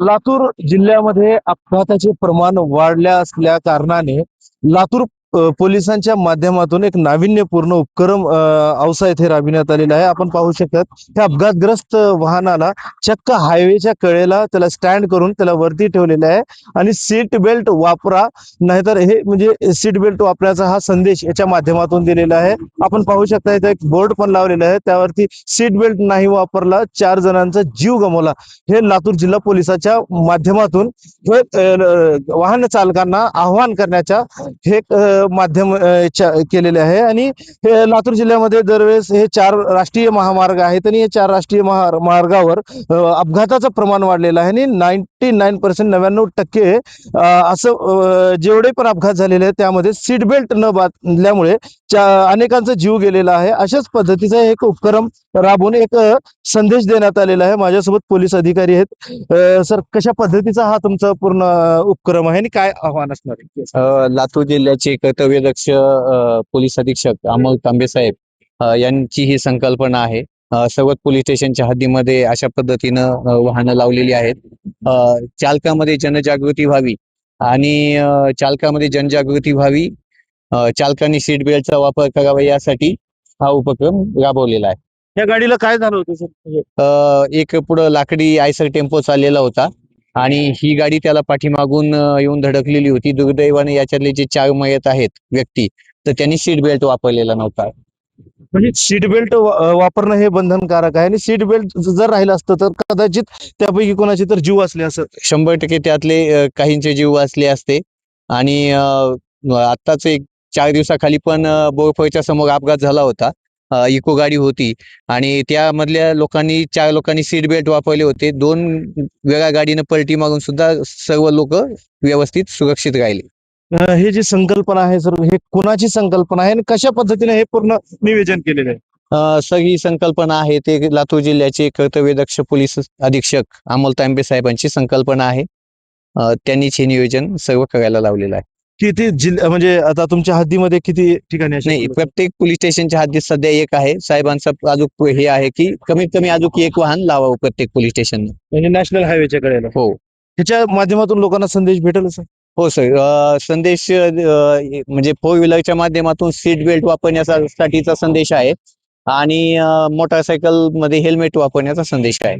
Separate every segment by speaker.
Speaker 1: लातूर जिल्ह्यामध्ये अपघाताचे प्रमाण वाढल्या असल्या कारणाने लातूर पोलिसांच्या माध्यमातून एक नाविन्यपूर्ण उपक्रम औसा येथे राबविण्यात आलेला आहे. आपण पाहू शकतात त्या अपघातग्रस्त वाहनाला चक्क हायवेच्या कडेला त्याला स्टँड करून त्याला वरती ठेवलेलं आहे आणि सीट बेल्ट वापरा, नाहीतर हे म्हणजे सीट बेल्ट वापरायचा हा संदेश याच्या माध्यमातून दिलेला आहे. आपण पाहू शकता इथे एक बोर्ड पण लावलेला आहे, त्यावरती सीट बेल्ट नाही वापरला 4 जणांचा जीव गमावला. हे लातूर जिल्हा पोलिसाच्या माध्यमातून हे वाहन चालकांना आव्हान करण्याच्या हे माध्यम केलेले आहे. आणि हे लातूर जिल्ह्यामध्ये दरवेळेस हे 4 राष्ट्रीय महामार्ग आहेत आणि या 4 राष्ट्रीय महामार्गावर अपघाताचं प्रमाण वाढलेलं आहे आणि 99% 99% असं जेवढे पण अपघात झालेले आहेत त्यामध्ये सीट बेल्ट न बांधल्यामुळे अनेकांचा जीव गेलेला आहे. अशाच पद्धतीचा एक उपक्रम राबवून एक संदेश देण्यात आलेला आहे. माझ्यासोबत पोलीस अधिकारी आहेत. सर, कशा पद्धतीचा हा तुमचा पूर्ण उपक्रम आहे आणि काय आव्हान असणार आहे?
Speaker 2: लातूर जिल्ह्याचे कर्तव्यदक्ष पोलीस अधीक्षक अमोल तांबे साहेब यांची ही संकल्पना आहे. सर्वच पोलीस स्टेशनच्या हद्दीमध्ये अशा पद्धतीनं वाहनं लावलेली आहेत. चालकामध्ये जनजागृती व्हावी आणि चालकांनी सीट बेल्टचा वापर करावा यासाठी हा उपक्रम राबवलेला आहे.
Speaker 1: या गाडीला काय झालं होतं सर?
Speaker 2: एक पुढं लाकडी आयसर टेम्पो चाललेला होता आणि ही गाडी त्याला पाठीमागून येऊन धडकलेली होती. दुर्दैवाने याच्यातले जे 4 मयत आहेत व्यक्ती, तर त्यांनी सीट बेल्ट वापरलेला नव्हता.
Speaker 1: म्हणजे सीट बेल्ट वापरणं हे बंधनकारक आहे आणि सीट बेल्ट जर राहिलं असतं तर कदाचित त्यापैकी कोणाचे तर जीव असले असत.
Speaker 2: 100% त्यातले काहींचे जीव वाचले असते. आणि आत्ताच एक 4 दिवसाखाली पण बोरफळच्या समोर अपघात झाला होता. इको गाडी होती आणि त्यामधल्या 4 लोकांनी सीट बेल्ट वापरले होते. 2 वेगळ्या गाडीनं पलटी मारून सुद्धा सर्व लोक व्यवस्थित सुरक्षित राहिले.
Speaker 1: हे जी संकल्पना आहे सर, हे कोणाची संकल्पना आहे आणि कशा पद्धतीने हे पूर्ण नियोजन केलेलं आहे?
Speaker 2: सर, ही संकल्पना आहे ते लातूर जिल्ह्याचे कर्तव्यदक्ष पोलीस अधीक्षक अमोल तांबे साहेबांची संकल्पना आहे. त्यांनीच हे नियोजन सर्व करायला लावलेलं आहे.
Speaker 1: किती जिल्हा म्हणजे आता तुमच्या हद्दीमध्ये किती ठिकाणी
Speaker 2: नाही, प्रत्येक पोलीस स्टेशनच्या हद्दीत सध्या एक आहे. साहेबांचं अजून हे आहे की कमीत कमी अजून एक वाहन लावावं प्रत्येक पोलीस स्टेशन.
Speaker 1: म्हणजे नॅशनल हायवेच्या कडेला.
Speaker 2: हो,
Speaker 1: त्याच्या माध्यमातून लोकांना संदेश भेटेल सर?
Speaker 2: हो सर. संदेश म्हणजे 4 व्हीलरच्या माध्यमातून सीट बेल्ट वापरण्यासाठीचा संदेश आहे आणि मोटारसायकल मध्ये हेल्मेट वापरण्याचा संदेश आहे.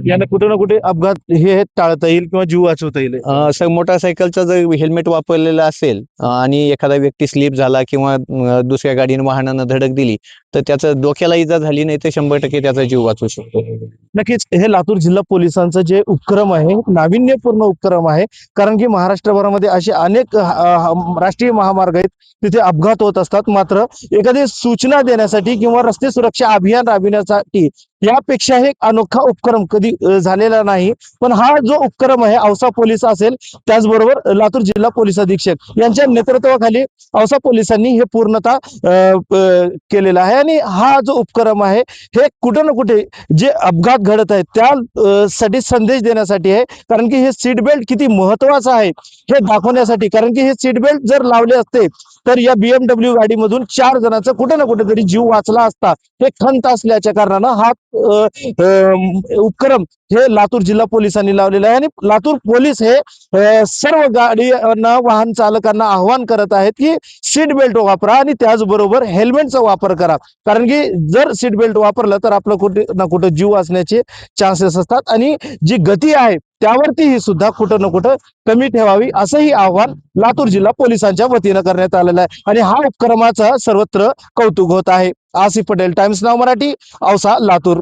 Speaker 1: याला कुठे ना कुठे अपघात हे टाळता येईल किंवा जीव वाचवता येईल.
Speaker 2: सर, मोटारसायकलचा जर हेल्मेट वापरलेला असेल आणि एखादा व्यक्ती स्लिप झाला किंवा दुसऱ्या गाडीने वाहनानं धडक दिली तर त्याचं डोक्याला इजा झाली नाही तर 100% त्याचा जीव वाचू शकतो.
Speaker 1: नक्कीच हे लातूर जिल्हा पोलिसांचं जे उपक्रम आहे नाविन्यपूर्ण उपक्रम आहे. कारण की महाराष्ट्रभरामध्ये असे अनेक राष्ट्रीय महामार्ग आहेत तिथे अपघात होत असतात. मात्र एखादी सूचना देण्यासाठी किंवा रस्ते सुरक्षा अभियान राबविण्यासाठी यापेक्षा हे अनोखा उपक्रम कधी झालेला नाही. पण हा जो उपक्रम आहे औसा पोलीस असेल त्याचबरोबर लातूर जिल्हा पोलीस अधीक्षक यांच्या नेतृत्वाखाली औसा पोलिसांनी हे पूर्णतः केलेला आहे. आणि हा जो उपक्रम आहे हे कुठे ना कुठे जे अपघात घडत आहेत त्या साठी संदेश देण्यासाठी आहे. कारण की हे सीट बेल्ट किती महत्वाचं आहे हे दाखवण्यासाठी. कारण की हे सीट बेल्ट जर लावले असते तर या BMW गाडीमधून 4 जणांचा कुठे ना कुठेतरी जीव वाचला असता. हे खंत असल्याच्या कारणानं हा उपक्रम हे लातूर जिल्हा पोलिसांनी लावलेला आहे. आणि लातूर पोलीस हे सर्व गाडीना वाहन चालकांना आव्हान करत आहेत की सीट बेल्ट वापरा आणि त्याचबरोबर हेल्मेटचा वापर करा. कारण की जर सीट बेल्ट वापरलं तर आपलं कुठे ना कुठे जीव वाचण्याचे चान्सेस असतात आणि जी गती आहे त्यावरती ही सुद्धा कुठं ना कुठं कमी ठेवावी असंही आव्हान लातूर जिल्हा पोलिसांच्या वतीनं करण्यात आलेलं आहे. आणि हा उपक्रमाचा सर्वत्र कौतुक होत आहे. आसिफ पटेल, टाइम्स नाव मराठी, औसा, लातूर.